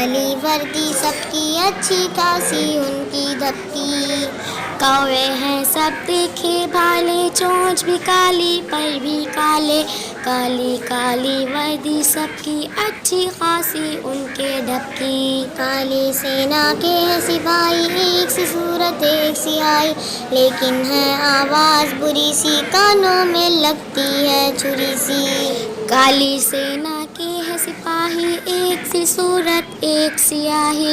काली वर्दी सबकी अच्छी खासी उनकी धपकी। कौवे हैं सब देखे भाले, चोंच भी काली पर भी काले। काली काली वर्दी सबकी अच्छी खासी उनके ढपकी। काली सेना के हैं सिपाही, एक सी सूरत एक सियाही, लेकिन है आवाज़ बुरी सी, कानों में लगती है छुरी सी। काली सेना के हैं सिपाही, एक सी सूरत एक सियाही,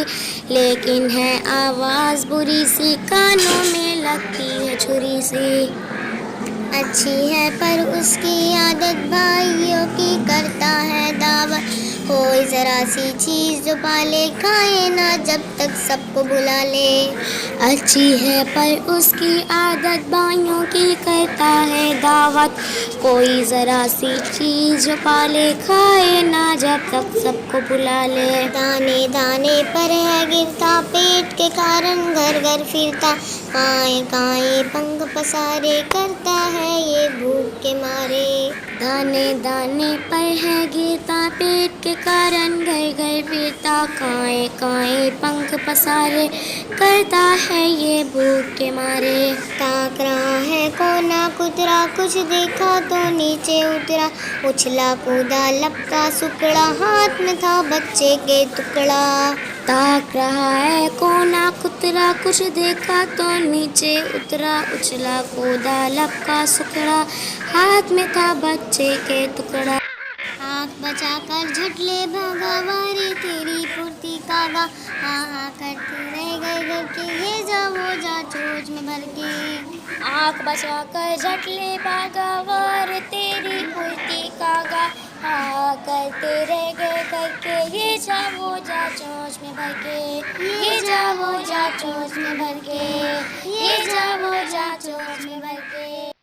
लेकिन है आवाज़ बुरी सी, कानों में लगती है छुरी सी। अच्छी है पर उसकी आदत भाइयों की करता है दावत, कोई ज़रा सी चीज़ जो पाले खाए ना जब तक सबको बुला ले। अच्छी है पर उसकी आदत भाइयों की करता है दावत, कोई ज़रा सी चीज़ जो पाले खाए ना जब तक सबको बुला ले। दाने दाने पर है गिरता, पेट के कारण घर घर फिरता, काएं काएं पंख पसारे करता है ये भूख के मारे। दाने दाने पर है गिरता, पेट के कारण घर घर फिरता, काएं काएं पंख पसारे करता है ये भूख के मारे। ताक रहा है कोना कुतरा, कुछ देखा तो नीचे उतरा, उछला कूदा लपका सुकड़ा, हाथ में था बच्चे के टुकड़ा। ताक रहा है कोना कुतरा, कुछ देखा तो नीचे उतरा, उछला कूदा लपका सुकड़ा, हाथ में था बच्चे के टुकड़ा। आँख बचाकर झटले भागा, वारी तेरी फुर्ती कागा, हाँ करते रह गए घर के, ये जा वो जा चोच में भर के। आँख बचाकर झटले भागा, वार तेरी फुर्ती कागा, हाँ करते रह गए घर के, ये जा वो जा चोच में भर के, ये जा वो जा चोच में भर के, ये जा वो जा चोच में भर के।